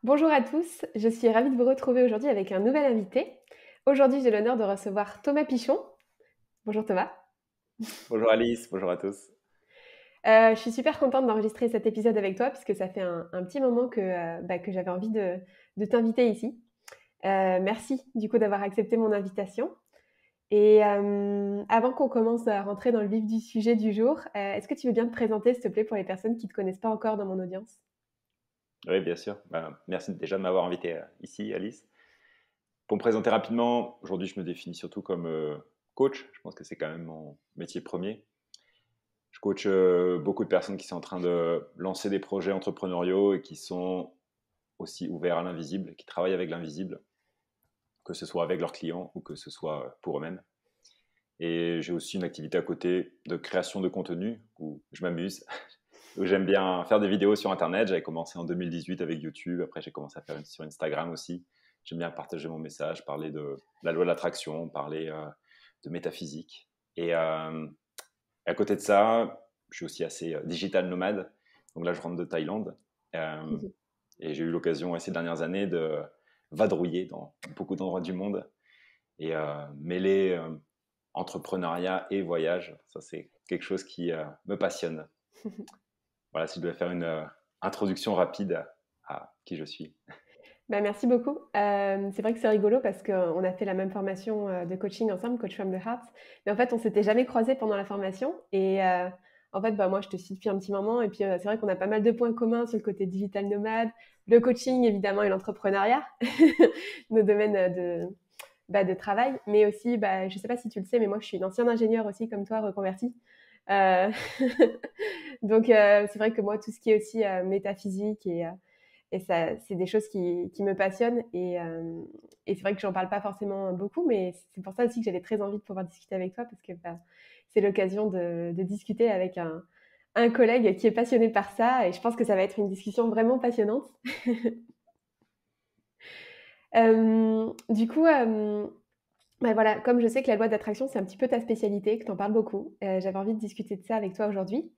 Bonjour à tous, je suis ravie de vous retrouver aujourd'hui avec un nouvel invité. Aujourd'hui, j'ai l'honneur de recevoir Thomas Pichon. Bonjour Thomas. Bonjour Alice, bonjour à tous. Je suis super contente d'enregistrer cet épisode avec toi puisque ça fait un petit moment que j'avais envie de t'inviter ici. Merci du coup d'avoir accepté mon invitation. Et avant qu'on commence à rentrer dans le vif du sujet du jour, est-ce que tu veux bien te présenter s'il te plaît pour les personnes qui ne te connaissent pas encore dans mon audience? Oui, bien sûr. Merci déjà de m'avoir invité ici, Alice. Pour me présenter rapidement, aujourd'hui je me définis surtout comme coach. Je pense que c'est quand même mon métier premier. Je coach beaucoup de personnes qui sont en train de lancer des projets entrepreneuriaux et qui sont aussi ouverts à l'invisible, qui travaillent avec l'invisible, que ce soit avec leurs clients ou que ce soit pour eux-mêmes. Et j'ai aussi une activité à côté de création de contenu où je m'amuse. J'aime bien faire des vidéos sur Internet. J'avais commencé en 2018 avec YouTube. Après, j'ai commencé à faire sur Instagram aussi. J'aime bien partager mon message, parler de la loi de l'attraction, parler de métaphysique. Et à côté de ça, je suis aussi assez digital nomade. Donc là, je rentre de Thaïlande. Euh, et j'ai eu l'occasion ces dernières années de vadrouiller dans beaucoup d'endroits du monde et mêler entrepreneuriat et voyage. Ça, c'est quelque chose qui me passionne. Voilà, si je devais faire une introduction rapide à qui je suis. Bah, merci beaucoup. C'est vrai que c'est rigolo parce qu'on a fait la même formation, de coaching ensemble, Coach from the Heart. Mais en fait, on s'était jamais croisés pendant la formation et en fait, bah, moi, je te suis depuis un petit moment et puis, c'est vrai qu'on a pas mal de points communs sur le côté digital nomade, le coaching évidemment et l'entrepreneuriat, nos domaines, de travail. Mais aussi, bah, je sais pas si tu le sais, mais moi, je suis une ancienne ingénieure aussi comme toi, reconvertie. Heu, donc c'est vrai que moi, tout ce qui est aussi, métaphysique et ça, c'est des choses qui me passionnent et c'est vrai que j'en parle pas forcément beaucoup, mais c'est pour ça aussi que j'avais très envie de pouvoir discuter avec toi parce que bah, c'est l'occasion de discuter avec un collègue qui est passionné par ça et je pense que ça va être une discussion vraiment passionnante. Du coup, bah voilà, comme je sais que la loi d'attraction, c'est un petit peu ta spécialité, que tu en parles beaucoup, j'avais envie de discuter de ça avec toi aujourd'hui.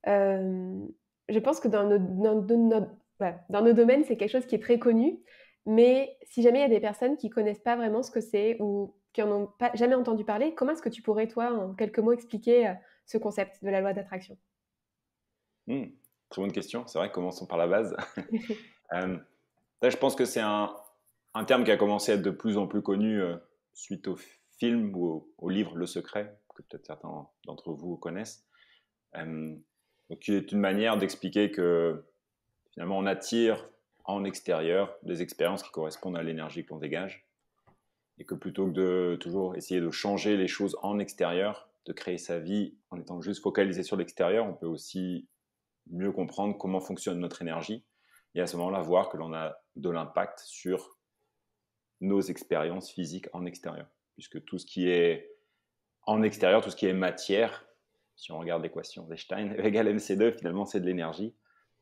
Hem, je pense que dans nos domaines, c'est quelque chose qui est très connu, mais si jamais il y a des personnes qui connaissent pas vraiment ce que c'est ou qui en ont pas jamais entendu parler, comment est-ce que tu pourrais, toi, en quelques mots, expliquer, ce concept de la loi d'attraction? Hmm, très bonne question. C'est vrai, commençons par la base. Euh, Là, je pense que c'est un terme qui a commencé à être de plus en plus connu suite au film ou au livre Le Secret, que peut-être certains d'entre vous connaissent. Euh, donc, qui est une manière d'expliquer que finalement, on attire en extérieur des expériences qui correspondent à l'énergie que l'on dégage. Et que plutôt que de toujours essayer de changer les choses en extérieur, de créer sa vie en étant juste focalisé sur l'extérieur, on peut aussi mieux comprendre comment fonctionne notre énergie et à ce moment-là voir que l'on a de l'impact sur nos expériences physiques en extérieur. Puisque tout ce qui est en extérieur, tout ce qui est matière, si on regarde l'équation d'Einstein, E égale mc2, finalement c'est de l'énergie.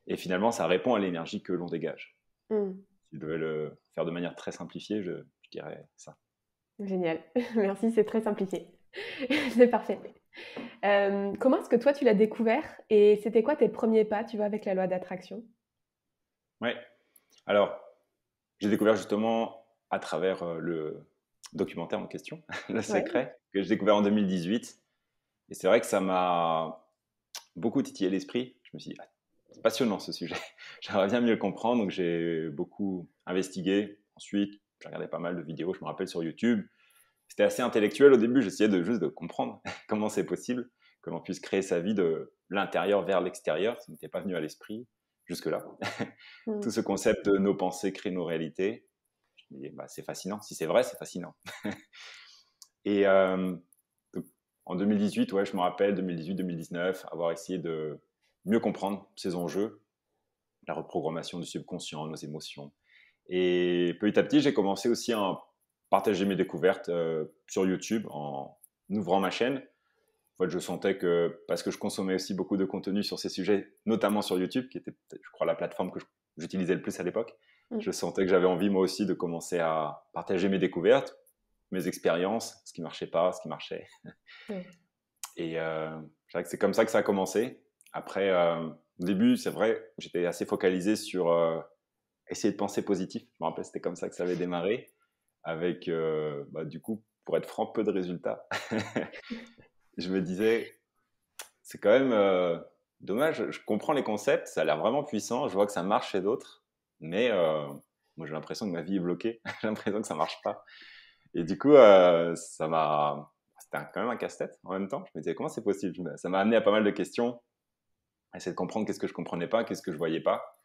Et finalement, ça répond à l'énergie que l'on dégage. Mmh, Si je devais le faire de manière très simplifiée, je dirais ça. génial. Merci, c'est très simplifié. C'est parfait. Comment est-ce que toi, tu l'as découvert et c'était quoi tes premiers pas, tu vois, avec la loi d'attraction? Ouais. Alors, j'ai découvert justement à travers le documentaire en question, Le Ouais. Secret, que j'ai découvert en 2018. Et c'est vrai que ça m'a beaucoup titillé l'esprit. Je me suis dit, ah, c'est passionnant ce sujet. J'aimerais bien mieux le comprendre. Donc j'ai beaucoup investigué. Ensuite, j'ai regardé pas mal de vidéos, je me rappelle, sur YouTube. C'était assez intellectuel au début. J'essayais de juste de comprendre comment c'est possible que l'on puisse créer sa vie de l'intérieur vers l'extérieur. Ça n'était pas venu à l'esprit jusque-là. Tout Mmh. ce concept de nos pensées créent nos réalités. Je me dis, bah, c'est fascinant. Si c'est vrai, c'est fascinant. Et donc, en 2018, ouais, je me rappelle, 2018-2019, avoir essayé de mieux comprendre ces enjeux, la reprogrammation du subconscient, nos émotions. Et petit à petit, j'ai commencé aussi à partager mes découvertes sur YouTube en ouvrant ma chaîne. En fait, je sentais que, parce que je consommais aussi beaucoup de contenu sur ces sujets, notamment sur YouTube, qui était, je crois, la plateforme que j'utilisais le plus à l'époque, Mmh. je sentais que j'avais envie, moi aussi, de commencer à partager mes découvertes, mes expériences, ce qui marchait pas, ce qui marchait. Ouais. Et je dirais que c'est comme ça que ça a commencé. Après, au début, c'est vrai, j'étais assez focalisé sur essayer de penser positif. Je me rappelle, c'était comme ça que ça avait démarré, avec, du coup, pour être franc, peu de résultats. Je me disais, c'est quand même dommage, je comprends les concepts, ça a l'air vraiment puissant, je vois que ça marche chez d'autres, mais moi j'ai l'impression que ma vie est bloquée, j'ai l'impression que ça marche pas. Et du coup, c'était quand même un casse-tête en même temps. Je me disais, comment c'est possible? Ça m'a amené à pas mal de questions, à essayer de comprendre qu'est-ce que je comprenais pas, qu'est-ce que je voyais pas.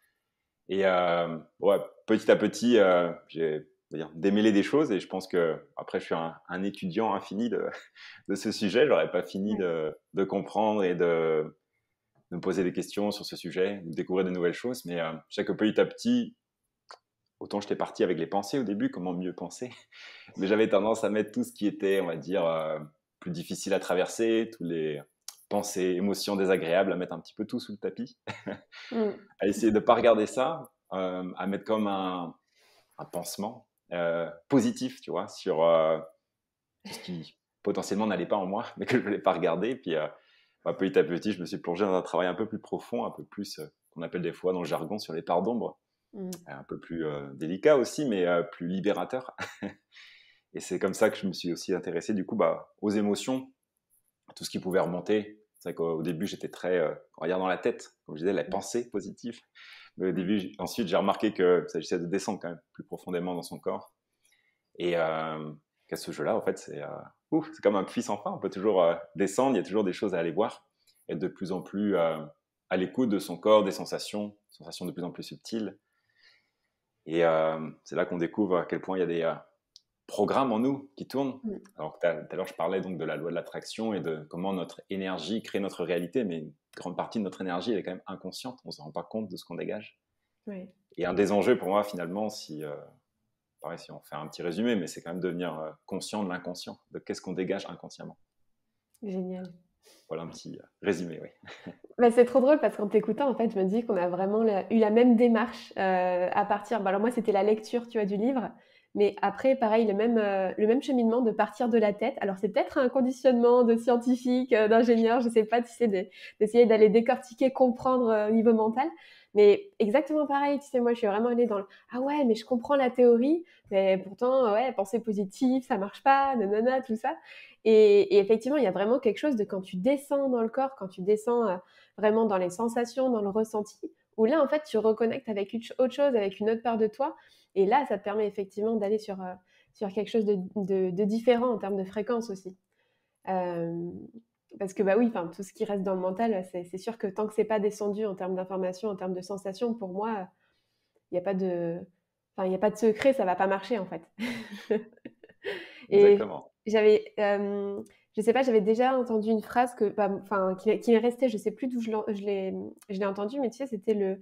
Et ouais, petit à petit, j'ai on va dire, démêlé des choses et je pense que après je suis un étudiant infini de ce sujet. J'aurais pas fini Ouais. de comprendre et de me poser des questions sur ce sujet, de découvrir de nouvelles choses. Mais je sais que petit à petit, autant j'étais parti avec les pensées au début, comment mieux penser, mais j'avais tendance à mettre tout ce qui était, on va dire, plus difficile à traverser, tous les pensées, émotions désagréables, à mettre un petit peu tout sous le tapis, Mm. à essayer de ne pas regarder ça, à mettre comme un pansement positif, tu vois, sur tout ce qui potentiellement n'allait pas en moi, mais que je ne voulais pas regarder. Puis petit à petit, je me suis plongé dans un travail un peu plus profond, un peu plus, qu'on appelle des fois dans le jargon, sur les parts d'ombre, Mm. un peu plus délicat aussi, mais plus libérateur. Et c'est comme ça que je me suis aussi intéressé du coup aux émotions, à tout ce qui pouvait remonter. C'est vrai qu'au début, j'étais très regard dans la tête, comme je disais, la pensée positive. Mais au début, ensuite, j'ai remarqué que s'agissait de descendre quand même plus profondément dans son corps. Et qu'à ce jeu-là, en fait, c'est comme un puits sans fin. On peut toujours descendre, il y a toujours des choses à aller voir, être de plus en plus à l'écoute de son corps, des sensations de plus en plus subtiles. Et c'est là qu'on découvre à quel point il y a des programmes en nous qui tournent. Mm. Alors tout à l'heure, je parlais donc de la loi de l'attraction et de comment notre énergie crée notre réalité, mais une grande partie de notre énergie, elle est quand même inconsciente. On ne se rend pas compte de ce qu'on dégage. Ouais. Et un des enjeux pour moi, finalement, pareil, si on fait un petit résumé, mais c'est quand même devenir conscient de l'inconscient, de qu'est-ce qu'on dégage inconsciemment. Génial. Voilà un petit résumé, oui. Bah, c'est trop drôle parce qu'en t'écoutant, en fait, je me dis qu'on a vraiment eu la même démarche à partir. Bah, alors moi, c'était la lecture, tu vois, du livre, mais après, pareil, le même cheminement de partir de la tête. Alors c'est peut-être un conditionnement de scientifique, d'ingénieur, je sais pas, tu sais, d'essayer d'aller décortiquer, comprendre au niveau mental. Mais exactement pareil, tu sais, moi, je suis vraiment allée dans ah ouais, mais je comprends la théorie, mais pourtant, ouais, penser positif, ça marche pas, nanana, tout ça. Et effectivement, il y a vraiment quelque chose de quand tu descends dans le corps, quand tu descends vraiment dans les sensations, dans le ressenti, où là, en fait, tu reconnectes avec autre chose, avec une autre part de toi. Et là, ça te permet effectivement d'aller sur quelque chose de différent en termes de fréquence aussi. Euh, Parce que, bah oui, tout ce qui reste dans le mental, c'est sûr que tant que c'est pas descendu en termes d'information, en termes de sensations, pour moi, il n'y a pas de. Enfin, il n'y a pas de secret, ça va pas marcher en fait. Et Exactement. j'avais, je sais pas, j'avais déjà entendu une phrase qui m'est restée, je sais plus d'où je l'ai entendue, mais tu sais, c'était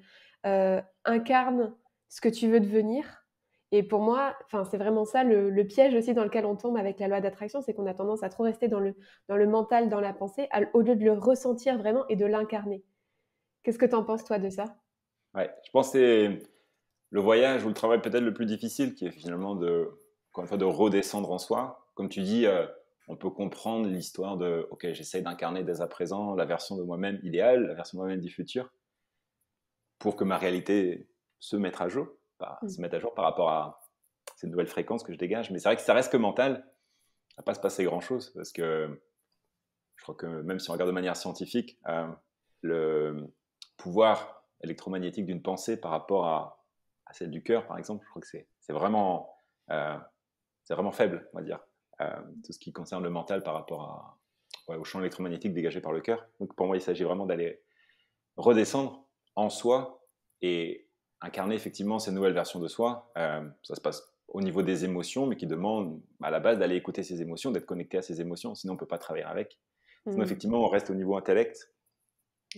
incarne ce que tu veux devenir. Et pour moi, c'est vraiment ça le piège aussi dans lequel on tombe avec la loi d'attraction, c'est qu'on a tendance à trop rester dans le mental, dans la pensée, au lieu de le ressentir vraiment et de l'incarner. Qu'est-ce que tu en penses, toi, de ça? Ouais, je pense que c'est le voyage ou le travail peut-être le plus difficile, qui est finalement encore une fois, de redescendre en soi. Comme tu dis, on peut comprendre l'histoire de, ok, j'essaye d'incarner dès à présent la version de moi-même idéale, la version de moi-même du futur, pour que ma réalité se Mm. mette à jour par rapport à ces nouvelles fréquences que je dégage. Mais c'est vrai que ça reste que mental, ça va pas se passer grand-chose, parce que je crois que même si on regarde de manière scientifique, le pouvoir électromagnétique d'une pensée par rapport à celle du cœur, par exemple, je crois que euh, c'est vraiment faible, on va dire. Tout ce qui concerne le mental par rapport au champ électromagnétique dégagé par le cœur. Donc pour moi, il s'agit vraiment d'aller redescendre en soi et incarner effectivement ces nouvelles versions de soi. Ça se passe au niveau des émotions, mais qui demande à la base d'aller écouter ses émotions, d'être connecté à ses émotions, sinon on ne peut pas travailler avec. Sinon, Mm. effectivement, on reste au niveau intellect,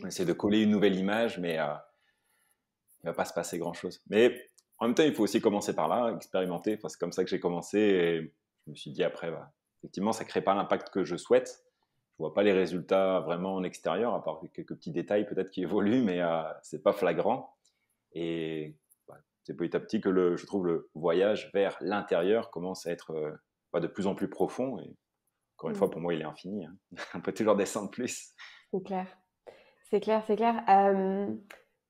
on essaie de coller une nouvelle image, mais il ne va pas se passer grand-chose. Mais en même temps, il faut aussi commencer par là, expérimenter. Enfin, c'est comme ça que j'ai commencé et je me suis dit après, effectivement, ça ne crée pas l'impact que je souhaite. Je ne vois pas les résultats vraiment en extérieur, à part quelques petits détails peut-être qui évoluent, mais ce n'est pas flagrant. Et c'est petit à petit que je trouve le voyage vers l'intérieur commence à être de plus en plus profond. Et encore une fois, Mm. pour moi, il est infini, hein. On peut toujours descendre plus. C'est clair. C'est clair, c'est clair.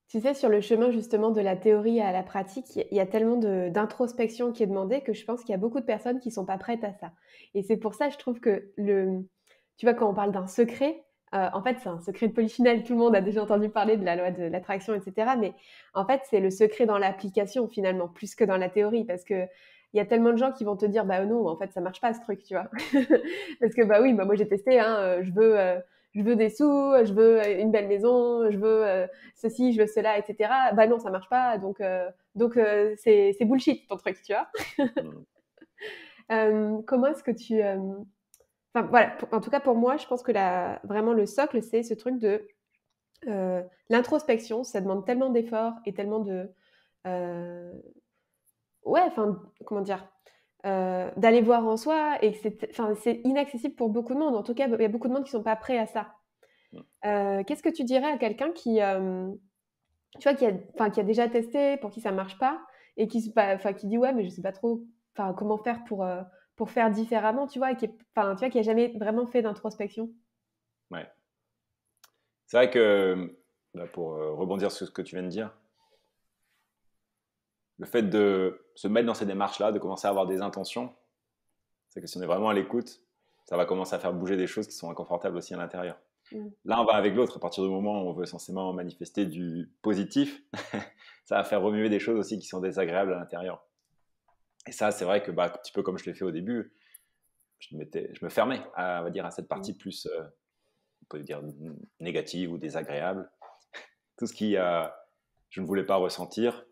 Tu sais, sur le chemin justement de la théorie à la pratique, il y a tellement d'introspection qui est demandée que je pense qu'il y a beaucoup de personnes qui sont pas prêtes à ça. Et c'est pour ça, je trouve que tu vois, quand on parle d'un secret, en fait, c'est un secret de Polichinelle. Tout le monde a déjà entendu parler de la loi de l'attraction, etc. Mais en fait, c'est le secret dans l'application finalement, plus que dans la théorie, parce que il y a tellement de gens qui vont te dire, bah non, en fait, ça marche pas ce truc, tu vois. Parce que bah oui, bah moi j'ai testé, hein, je veux des sous, je veux une belle maison, je veux ceci, je veux cela, etc. Bah non, ça marche pas, donc c'est bullshit ton truc, tu vois. Mm. Comment est-ce que enfin voilà, en tout cas pour moi, je pense que vraiment le socle, c'est ce truc de l'introspection. Ça demande tellement d'efforts et tellement euh, ouais, enfin comment dire, d'aller voir en soi et que enfin c'est inaccessible pour beaucoup de monde. En tout cas, il y a beaucoup de monde qui sont pas prêts à ça. Mm. Qu'est-ce que tu dirais à quelqu'un tu vois, enfin, qui a déjà testé, pour qui ça marche pas, et enfin, qui dit ouais, mais je sais pas trop, enfin, comment faire pour faire différemment, tu vois, enfin, tu vois, qui a jamais vraiment fait d'introspection. Ouais. C'est vrai que, là, pour rebondir sur ce que tu viens de dire, le fait de se mettre dans ces démarches-là, de commencer à avoir des intentions, c'est que si on est vraiment à l'écoute, ça va commencer à faire bouger des choses qui sont inconfortables aussi à l'intérieur. Mm. L'un va avec l'autre. À partir du moment où on veut censément manifester du positif, ça va faire remuer des choses aussi qui sont désagréables à l'intérieur. Et ça, c'est vrai que, bah, un petit peu comme je l'ai fait au début, je me fermais à, on va dire, à cette Mm. partie plus, on peut dire, négative ou désagréable. Tout ce qui, je ne voulais pas ressentir,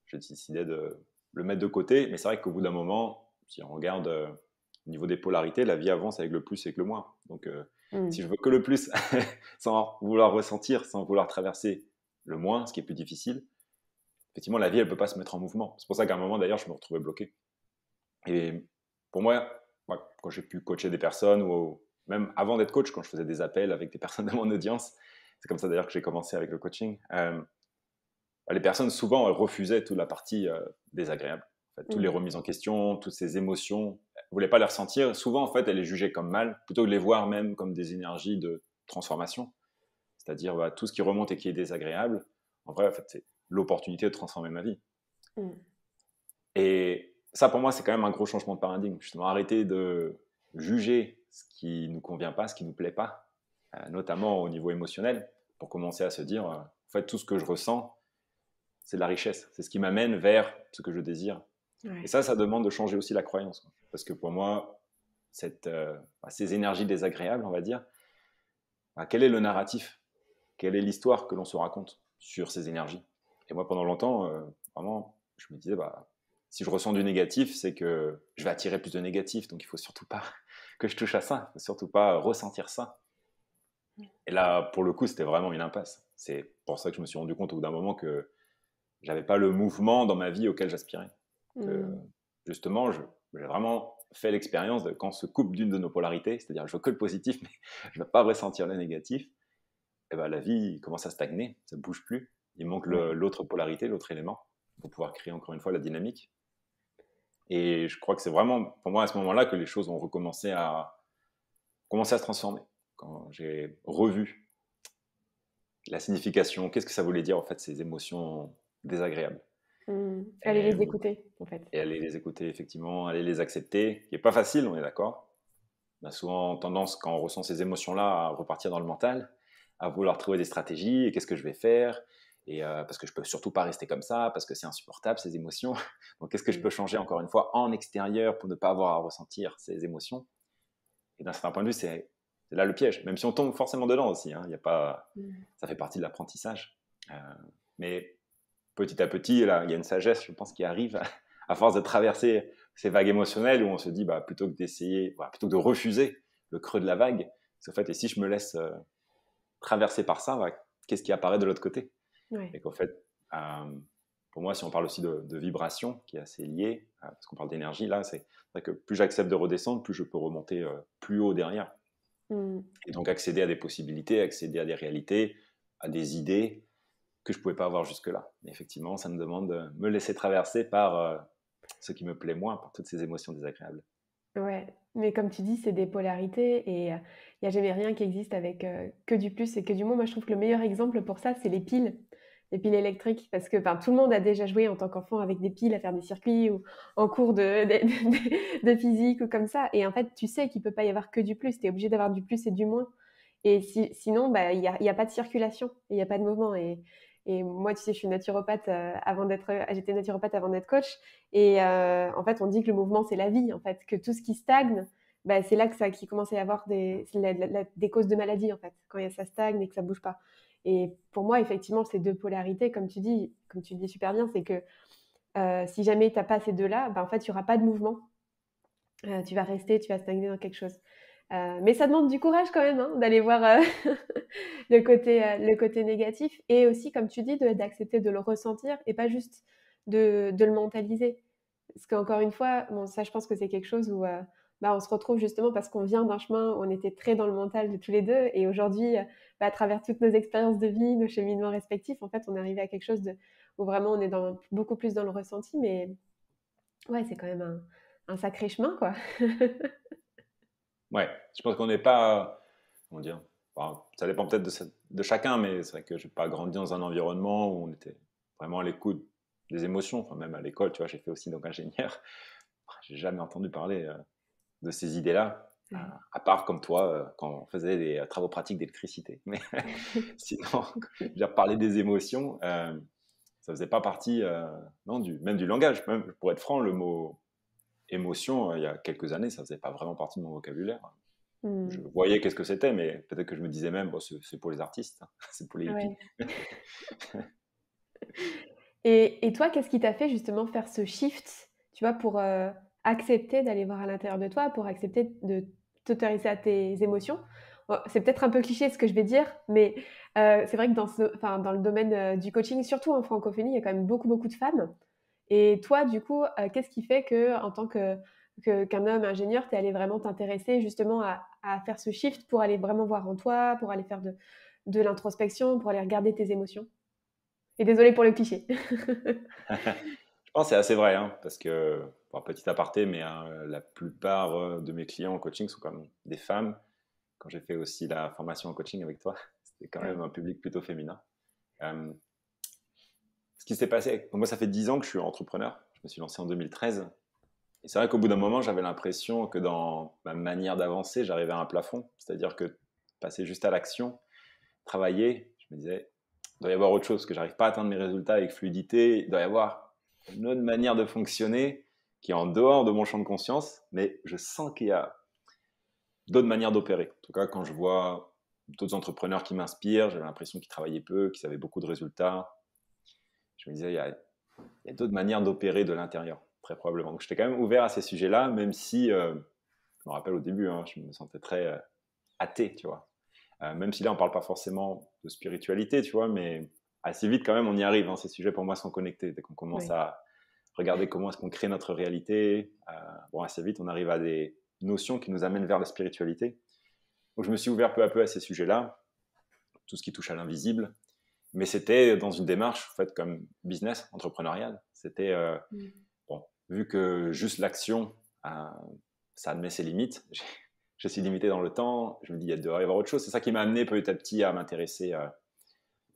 j'ai décidé de le mettre de côté. Mais c'est vrai qu'au bout d'un moment, si on regarde au niveau des polarités, la vie avance avec le plus et avec le moins. Donc, si Mm. je veux que le plus, sans vouloir ressentir, sans vouloir traverser le moins, ce qui est plus difficile, effectivement, la vie, elle peut pas se mettre en mouvement. C'est pour ça qu'à un moment, d'ailleurs, je me retrouvais bloqué. Et pour moi, quand j'ai pu coacher des personnes, ou même avant d'être coach, quand je faisais des appels avec des personnes de mon audience, c'est comme ça d'ailleurs que j'ai commencé avec le coaching, les personnes, souvent, elles refusaient toute la partie désagréable. En fait, toutes les Mm. remises en question, toutes ces émotions, elles ne voulaient pas les ressentir. Souvent, en fait, elles les jugeaient comme mal, plutôt que de les voir même comme des énergies de transformation. C'est-à-dire, bah, tout ce qui remonte et qui est désagréable, en vrai, en fait, c'est l'opportunité de transformer ma vie. Mm. Et ça, pour moi, c'est quand même un gros changement de paradigme. Justement, arrêter de juger ce qui nous convient pas, ce qui nous plaît pas, notamment au niveau émotionnel, pour commencer à se dire, en fait, tout ce que je ressens, c'est de la richesse. C'est ce qui m'amène vers ce que je désire. Et Ouais. ça demande de changer aussi la croyance, quoi. Parce que pour moi, ces énergies désagréables, on va dire, quel est le narratif? Quelle est l'histoire que l'on se raconte sur ces énergies? Et moi, pendant longtemps, vraiment, je me disais, bah, si je ressens du négatif, c'est que je vais attirer plus de négatif. Donc, il faut surtout pas que je touche à ça. Il faut surtout pas ressentir ça. Et là, pour le coup, c'était vraiment une impasse. C'est pour ça que je me suis rendu compte au bout d'un moment que j'avais pas le mouvement dans ma vie auquel j'aspirais. Que Mm. justement, j'ai vraiment fait l'expérience de quand on se coupe d'une de nos polarités, c'est-à-dire je veux que le positif, mais je ne veux pas ressentir le négatif, et ben la vie commence à stagner, ça ne bouge plus. Il manque Ouais. l'autre polarité, l'autre élément, pour pouvoir créer encore une fois la dynamique. Et je crois que c'est vraiment pour moi à ce moment-là que les choses ont commencé à se transformer. Quand j'ai revu la signification, qu'est-ce que ça voulait dire en fait ces émotions désagréables. Mm. Allez Et les écouter, en fait. et aller les écouter effectivement, aller les accepter, qui n'est pas facile, on est d'accord. On a souvent tendance, quand on ressent ces émotions-là, à repartir dans le mental, à vouloir trouver des stratégies, et qu'est-ce que je vais faire, et parce que je peux surtout pas rester comme ça, parce que c'est insupportable ces émotions. Donc qu'est-ce que je Mm. peux changer encore une fois en extérieur pour ne pas avoir à ressentir ces émotions? Et d'un certain point de vue, c'est là le piège, même si on tombe forcément dedans aussi, hein, y a pas, Mm. ça fait partie de l'apprentissage. Euh, mais petit à petit, là, il y a une sagesse, je pense, qui arrive à force de traverser ces vagues émotionnelles où on se dit, bah, plutôt que d'essayer, voilà, plutôt que de refuser le creux de la vague, c'est en fait, et si je me laisse traverser par ça, bah, qu'est-ce qui apparaît de l'autre côté? Ouais. Et qu'en fait, pour moi, si on parle aussi de vibration, qui est assez lié, parce qu'on parle d'énergie, là, c'est vrai que plus j'accepte de redescendre, plus je peux remonter plus haut derrière. Mm. Et donc accéder à des possibilités, accéder à des réalités, à des idées, que je pouvais pas avoir jusque-là. Mais effectivement, ça me demande de me laisser traverser par ce qui me plaît moins, par toutes ces émotions désagréables. Ouais, mais comme tu dis, c'est des polarités et il y a jamais rien qui existe avec, que du plus et que du moins. Moi, je trouve que le meilleur exemple pour ça, c'est les piles. les piles électriques, parce que tout le monde a déjà joué en tant qu'enfant avec des piles à faire des circuits ou en cours de physique ou comme ça. Et en fait, tu sais qu'il peut pas y avoir que du plus. Tu es obligé d'avoir du plus et du moins. Et sinon, y a pas de circulation, il n'y a pas de mouvement. Et moi, tu sais, je suis naturopathe j'étais naturopathe avant d'être coach. Et en fait, on dit que le mouvement, c'est la vie, en fait, que tout ce qui stagne, c'est là qu'il commence à y avoir des causes de maladie, en fait, quand ça stagne et que ça bouge pas. Et pour moi, effectivement, ces deux polarités, comme tu le dis super bien, c'est que si jamais tu n'as pas ces deux-là, en fait, il n'y aura pas de mouvement. Tu vas stagner dans quelque chose. Mais ça demande du courage quand même, hein, d'aller voir le côté négatif. Et aussi, comme tu dis, d'accepter de le ressentir et pas juste de le mentaliser. Parce qu'encore une fois, bon, ça, je pense que c'est quelque chose où on se retrouve justement parce qu'on vient d'un chemin où on était très dans le mental de tous les deux. Et aujourd'hui, à travers toutes nos expériences de vie, nos cheminements respectifs, en fait, on est arrivé à quelque chose où vraiment on est beaucoup plus dans le ressenti. Mais ouais, c'est quand même un sacré chemin, quoi. Ouais, je pense qu'on n'est pas, comment dire, enfin, ça dépend peut-être de chacun, mais c'est vrai que je n'ai pas grandi dans un environnement où on était vraiment à l'écoute des émotions. Enfin, même à l'école, tu vois, j'ai fait aussi donc ingénieur. J'ai jamais entendu parler de ces idées-là, Ouais. à part comme toi, quand on faisait des travaux pratiques d'électricité. Mais sinon, je veux dire, parler des émotions, ça faisait pas partie, non, même du langage. Même, pour être franc, le mot émotion, il y a quelques années, ça faisait pas vraiment partie de mon vocabulaire. Je Hmm. voyais qu'est-ce que c'était, mais peut-être que je me disais même, bon, c'est pour les artistes, hein, c'est pour les hippies. Ouais. Et toi, qu'est-ce qui t'a fait justement faire ce shift, tu vois, pour accepter d'aller voir à l'intérieur de toi, pour accepter de t'autoriser à tes émotions? Bon, c'est peut-être un peu cliché ce que je vais dire, mais c'est vrai que dans le domaine du coaching, surtout en francophonie, il y a quand même beaucoup, beaucoup de femmes. Et toi, du coup, qu'est-ce qui fait que, en tant qu'un homme ingénieur, tu es allé vraiment t'intéresser justement à faire ce shift pour aller vraiment voir en toi, pour aller faire de l'introspection, pour aller regarder tes émotions? Et désolée pour le cliché. Je pense que c'est assez vrai, hein, parce que, bon, petit aparté, mais la plupart de mes clients en coaching sont quand même des femmes. Quand j'ai fait aussi la formation en coaching avec toi, c'était quand Ouais. même un public plutôt féminin. Euh, Ce qui s'est passé, moi ça fait 10 ans que je suis entrepreneur, je me suis lancé en 2013, et c'est vrai qu'au bout d'un moment j'avais l'impression que dans ma manière d'avancer, j'arrivais à un plafond, c'est-à-dire que passer juste à l'action, travailler, je me disais, il doit y avoir autre chose, que j'arrive pas à atteindre mes résultats avec fluidité, il doit y avoir une autre manière de fonctionner qui est en dehors de mon champ de conscience, mais je sens qu'il y a d'autres manières d'opérer. En tout cas, quand je vois d'autres entrepreneurs qui m'inspirent, j'avais l'impression qu'ils travaillaient peu, qu'ils avaient beaucoup de résultats. Je me disais, il y a d'autres manières d'opérer de l'intérieur, très probablement. Donc, j'étais quand même ouvert à ces sujets-là, même si, je me rappelle au début, hein, je me sentais très athée, tu vois. Même si là, on parle pas forcément de spiritualité, tu vois, mais assez vite, quand même, on y arrive. Hein, ces sujets, pour moi, sont connectés. Dès qu'on commence Ouais. à regarder comment est-ce qu'on crée notre réalité, bon, assez vite, on arrive à des notions qui nous amènent vers la spiritualité. Donc, je me suis ouvert peu à peu à ces sujets-là, tout ce qui touche à l'invisible. Mais c'était dans une démarche faite comme business, entrepreneuriale. C'était, Mm. bon, vu que juste l'action, euh, ça admet ses limites, je suis limité dans le temps, je me dis, il doit y avoir autre chose. C'est ça qui m'a amené petit à petit à m'intéresser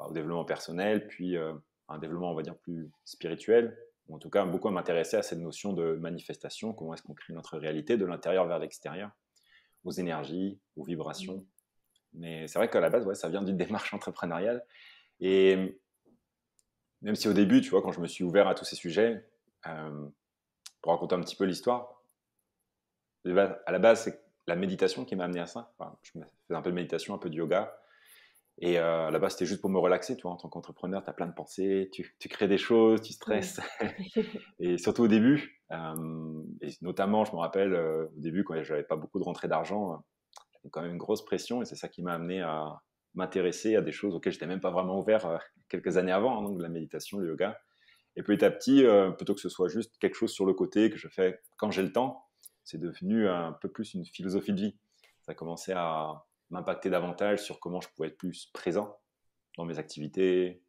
au développement personnel, puis à un développement, on va dire, plus spirituel, ou en tout cas beaucoup à m'intéresser à cette notion de manifestation, comment est-ce qu'on crée notre réalité de l'intérieur vers l'extérieur, aux énergies, aux vibrations. Mais c'est vrai qu'à la base, ouais, ça vient d'une démarche entrepreneuriale. Et même si au début, tu vois, quand je me suis ouvert à tous ces sujets, euh, pour raconter un petit peu l'histoire, à la base, c'est la méditation qui m'a amené à ça. Enfin, je faisais un peu de méditation, un peu de yoga. Et à la base, c'était juste pour me relaxer. Tu vois, en tant qu'entrepreneur, tu as plein de pensées, tu crées des choses, tu Ouais. stresses. Et surtout au début, et notamment, je me rappelle, au début, quand j'avais pas beaucoup de rentrée d'argent, j'avais quand même une grosse pression. Et c'est ça qui m'a amené à m'intéresser à des choses auxquelles je n'étais même pas vraiment ouvert quelques années avant, hein, donc la méditation, le yoga. Et petit à petit, plutôt que ce soit juste quelque chose sur le côté que je fais quand j'ai le temps, c'est devenu un peu plus une philosophie de vie. Ça a commencé à m'impacter davantage sur comment je pouvais être plus présent dans mes activités.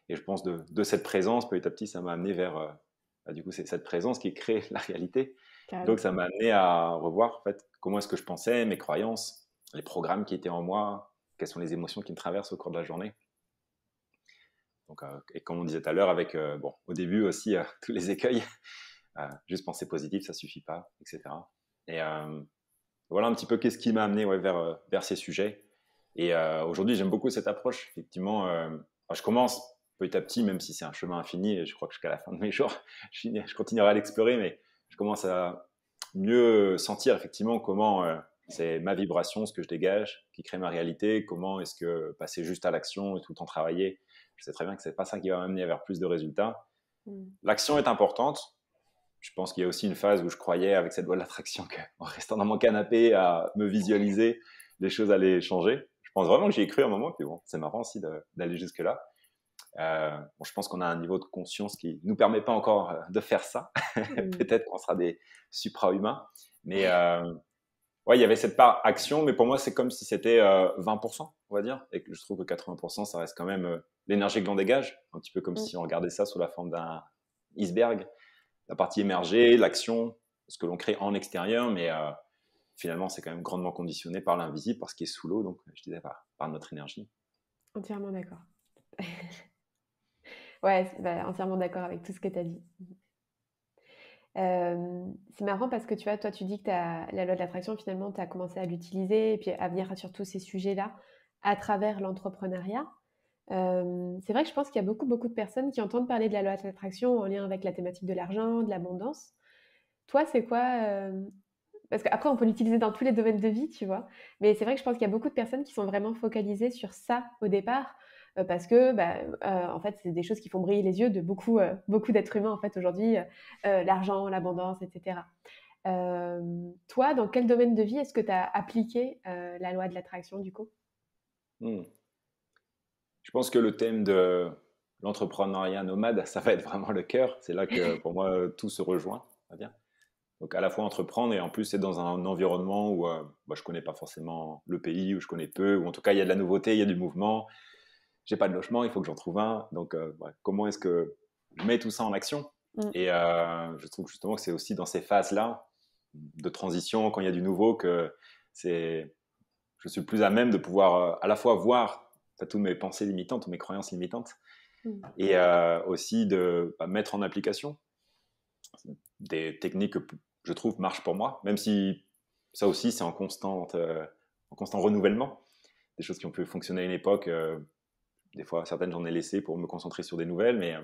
Et je pense de cette présence, petit à petit, ça m'a amené vers, du coup, c'est cette présence qui crée la réalité. Donc, Carrément. ça m'a amené à revoir, en fait, comment est-ce que je pensais, mes croyances, les programmes qui étaient en moi, quelles sont les émotions qui me traversent au cours de la journée. Donc, et comme on disait tout à l'heure, avec au début aussi tous les écueils, juste penser positif, ça suffit pas, etc. Et voilà un petit peu qu'est-ce qui m'a amené vers ces sujets. Et aujourd'hui, j'aime beaucoup cette approche. Effectivement, je commence petit à petit, même si c'est un chemin infini, et je crois que jusqu'à la fin de mes jours, je continuerai à l'explorer, mais je commence à mieux sentir effectivement comment c'est ma vibration, ce que je dégage, qui crée ma réalité, comment est-ce que passer juste à l'action et tout le temps travailler, je sais très bien que c'est pas ça qui va m'amener vers plus de résultats. L'action est importante. Je pense qu'il y a aussi une phase où je croyais avec cette loi de l'attraction qu'en restant dans mon canapé à me visualiser, les choses allaient changer. Je pense vraiment que j'y ai cru à un moment, puis bon, c'est marrant aussi d'aller jusque-là. Je pense qu'on a un niveau de conscience qui nous permet pas encore de faire ça. Peut-être qu'on sera des supra-humains. Mais ouais, il y avait cette part action, mais pour moi, c'est comme si c'était 20%, on va dire. Et que je trouve que 80%, ça reste quand même l'énergie que l'on dégage. Un petit peu comme si on regardait ça sous la forme d'un iceberg. La partie émergée, l'action, ce que l'on crée en extérieur, mais finalement, c'est quand même grandement conditionné par l'invisible, par ce qui est sous l'eau, donc je disais par notre énergie. Entièrement d'accord. Ouais, entièrement d'accord avec tout ce que tu as dit. C'est marrant parce que tu vois, toi, tu dis que la loi de l'attraction, finalement, tu as commencé à l'utiliser et puis à venir sur tous ces sujets-là à travers l'entrepreneuriat. C'est vrai que je pense qu'il y a beaucoup, beaucoup de personnes qui entendent parler de la loi de l'attraction en lien avec la thématique de l'argent, de l'abondance. Toi, c'est quoi parce qu'après, on peut l'utiliser dans tous les domaines de vie, tu vois. Mais c'est vrai que je pense qu'il y a beaucoup de personnes qui sont vraiment focalisées sur ça au départ, parce que, en fait, c'est des choses qui font briller les yeux de beaucoup, beaucoup d'êtres humains, en fait, aujourd'hui, l'argent, l'abondance, etc. Toi, dans quel domaine de vie est-ce que tu as appliqué la loi de l'attraction, du coup? Je pense que le thème de l'entrepreneuriat nomade, ça va être vraiment le cœur. C'est là que, pour moi, tout se rejoint, on va dire. Donc, à la fois entreprendre et en plus, c'est dans un environnement où je connais pas forcément le pays, où je connais peu, ou en tout cas, il y a de la nouveauté, il y a du mouvement. J'ai pas de logement, il faut que j'en trouve un. Donc, comment est-ce que je mets tout ça en action? Et je trouve justement que c'est aussi dans ces phases-là de transition, quand il y a du nouveau, que je suis plus à même de pouvoir à la fois voir toutes mes pensées limitantes, toutes mes croyances limitantes, et aussi de mettre en application des techniques que je trouve marchent pour moi, même si ça aussi c'est en constant renouvellement. Des choses qui ont pu fonctionner à une époque, des fois certaines j'en ai laissé pour me concentrer sur des nouvelles, mais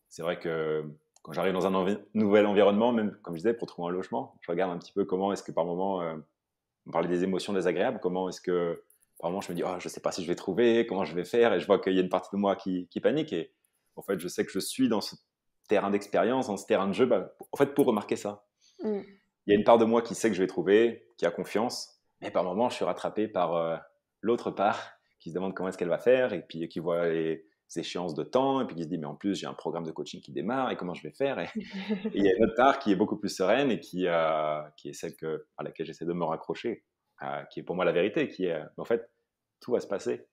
c'est vrai que quand j'arrive dans un nouvel environnement, même comme je disais, pour trouver un logement, je regarde un petit peu comment est-ce que par moment, on parlait des émotions désagréables, comment est-ce que par moment je me dis, oh, je sais pas si je vais trouver, comment je vais faire, et je vois qu'il y a une partie de moi qui panique, et en fait je sais que je suis dans ce terrain d'expérience, dans ce terrain de jeu, en fait pour remarquer ça. Il y a une part de moi qui sait que je vais trouver, qui a confiance, mais par moment je suis rattrapé par l'autre part qui se demande comment est-ce qu'elle va faire, et puis qui voit les échéances de temps, et puis qui se dit mais en plus j'ai un programme de coaching qui démarre, et comment je vais faire, et il y a une autre part qui est beaucoup plus sereine, et qui est celle à laquelle j'essaie de me raccrocher, qui est pour moi la vérité, qui est en fait tout va se passer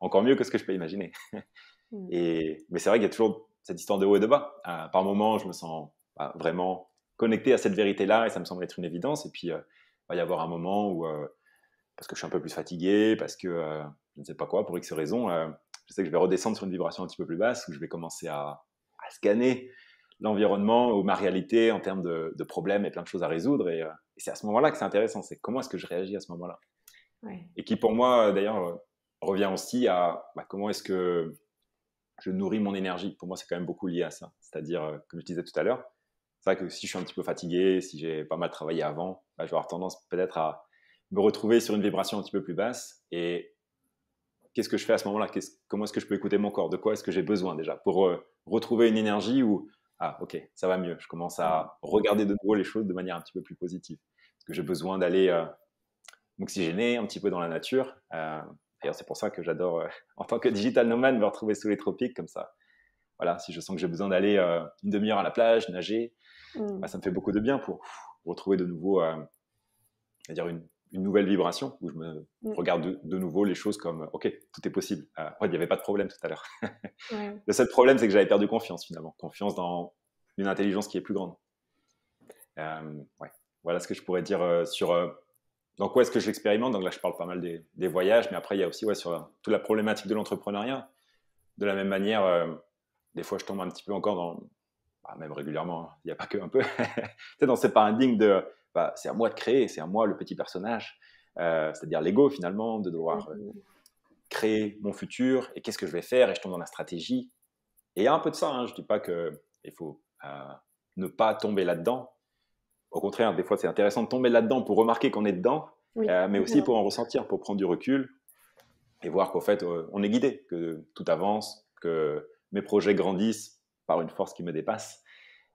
encore mieux que ce que je peux imaginer. Mais c'est vrai qu'il y a toujours cette histoire de haut et de bas. Par moments je me sens vraiment connecté à cette vérité-là, et ça me semble être une évidence, et puis il va y avoir un moment où parce que je suis un peu plus fatigué, parce que je ne sais pas quoi, pour X raison, je sais que je vais redescendre sur une vibration un petit peu plus basse, où je vais commencer à scanner l'environnement ou ma réalité en termes de problèmes et plein de choses à résoudre. Et c'est à ce moment-là que c'est intéressant, c'est comment est-ce que je réagis à ce moment-là. Ouais. Et qui pour moi, d'ailleurs, revient aussi à comment est-ce que je nourris mon énergie. Pour moi, c'est quand même beaucoup lié à ça. C'est-à-dire, comme je disais tout à l'heure, c'est vrai que si je suis un petit peu fatigué, si j'ai pas mal travaillé avant, je vais avoir tendance peut-être à me retrouver sur une vibration un petit peu plus basse. Et qu'est-ce que je fais à ce moment-là? Comment est-ce que je peux écouter mon corps? De quoi est-ce que j'ai besoin déjà pour retrouver une énergie où, ok, ça va mieux. Je commence à regarder de nouveau les choses de manière un petit peu plus positive. Est-ce que j'ai besoin d'aller m'oxygéner un petit peu dans la nature? D'ailleurs, c'est pour ça que j'adore, en tant que digital nomade, me retrouver sous les tropiques comme ça. Voilà, si je sens que j'ai besoin d'aller une demi-heure à la plage, nager, ça me fait beaucoup de bien pour retrouver de nouveau, c'est-à-dire une nouvelle vibration où je me regarde de nouveau les choses comme ok, tout est possible. Il n'y avait pas de problème tout à l'heure. Ouais. Le seul problème, c'est que j'avais perdu confiance finalement, confiance dans une intelligence qui est plus grande. Ouais. Voilà ce que je pourrais dire sur dans quoi est-ce que j'expérimente. Donc là, je parle pas mal des voyages, mais après, il y a aussi sur toute la problématique de l'entrepreneuriat. de la même manière, des fois, je tombe un petit peu encore dans, même régulièrement, hein, il n'y a pas que un peu, dans ces paradigmes de c'est à moi de créer, c'est à moi le petit personnage, c'est-à-dire l'ego finalement, de devoir Mhm. créer mon futur et qu'est-ce que je vais faire et je tombe dans la stratégie. Et il y a un peu de ça, hein, je ne dis pas qu'il faut ne pas tomber là-dedans. Au contraire, des fois, c'est intéressant de tomber là-dedans pour remarquer qu'on est dedans, Oui, mais aussi totalement. pour en ressentir, pour prendre du recul et voir qu'au fait, on est guidé, que tout avance, que mes projets grandissent par une force qui me dépasse.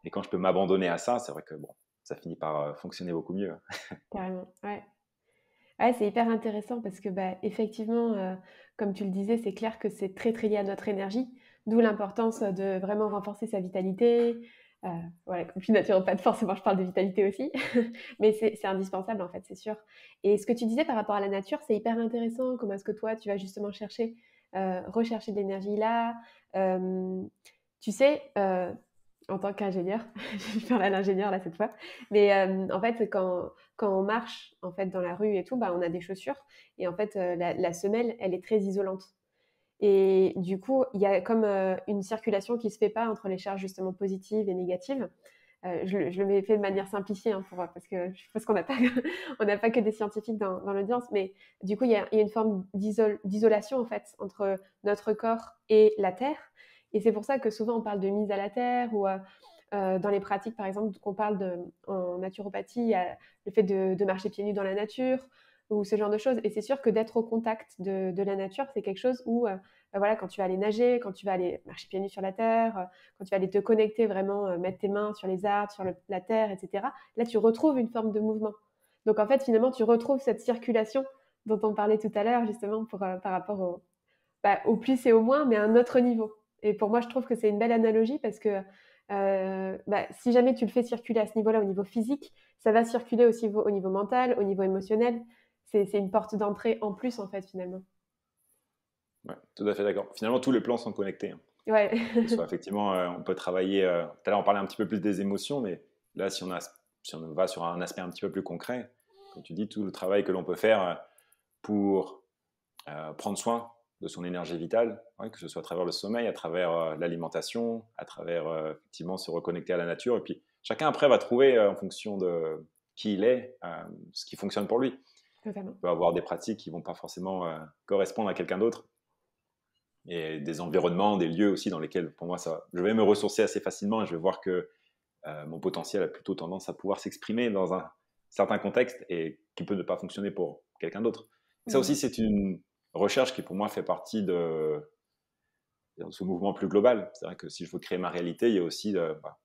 Et quand je peux m'abandonner à ça, c'est vrai que bon, ça finit par fonctionner beaucoup mieux. Carrément. Ouais. Ouais, c'est hyper intéressant parce que, bah, effectivement, comme tu le disais, c'est clair que c'est très, très lié à notre énergie, d'où l'importance, de vraiment renforcer sa vitalité. Heu, voilà, comme je suis naturopathe, forcément, je parle de vitalité aussi, mais c'est indispensable, en fait, c'est sûr. Et ce que tu disais par rapport à la nature, c'est hyper intéressant. Comment est-ce que toi, tu vas justement chercher, rechercher de l'énergie là? Hem, Tu sais, en tant qu'ingénieur, je parle à l'ingénieur là cette fois, mais en fait, quand on marche en fait dans la rue et tout, bah, on a des chaussures et en fait, la semelle, elle est très isolante et du coup, il y a comme, une circulation qui se fait pas entre les charges justement positives et négatives. Je le mets fait de manière simplifiée, hein, parce que je pense qu'on n'a pas on n'a pas que des scientifiques dans l'audience, mais du coup, il y a une forme d'isolation en fait entre notre corps et la terre et c'est pour ça que souvent on parle de mise à la terre ou, dans les pratiques par exemple qu'on parle en naturopathie, il y a le fait de marcher pieds nus dans la nature ou ce genre de choses et c'est sûr que d'être au contact de la nature, c'est quelque chose où, bah, voilà, quand tu vas aller nager, quand tu vas aller marcher pieds nus sur la terre, quand tu vas aller te connecter vraiment, mettre tes mains sur les arbres, sur la terre, etc. Là, tu retrouves une forme de mouvement. Donc en fait, finalement, tu retrouves cette circulation dont on parlait tout à l'heure, justement, par rapport au plus et au moins, mais à un autre niveau. Et pour moi, je trouve que c'est une belle analogie parce que si jamais tu le fais circuler à ce niveau-là, au niveau physique, ça va circuler aussi au niveau mental, au niveau émotionnel. C'est une porte d'entrée en plus, en fait, finalement. Ouais, tout à fait d'accord. Finalement, tous les plans sont connectés, hein. Ouais. Que ce soit effectivement, on peut travailler. Tout à l'heure, on parlait un petit peu plus des émotions, mais là, si on va sur un aspect un petit peu plus concret, comme tu dis, tout le travail que l'on peut faire pour prendre soin de son énergie vitale, ouais, que ce soit à travers le sommeil, à travers l'alimentation, à travers effectivement se reconnecter à la nature. Et puis chacun après va trouver en fonction de qui il est, ce qui fonctionne pour lui. Totalement. On peut avoir des pratiques qui vont pas forcément correspondre à quelqu'un d'autre et des environnements, des lieux aussi dans lesquels pour moi je vais me ressourcer assez facilement et je vais voir que mon potentiel a plutôt tendance à pouvoir s'exprimer dans un certain contexte et qui peut ne pas fonctionner pour quelqu'un d'autre. Et ça aussi, Mmh. c'est une recherche qui pour moi fait partie de ce mouvement plus global. C'est vrai que si je veux créer ma réalité, il y a aussi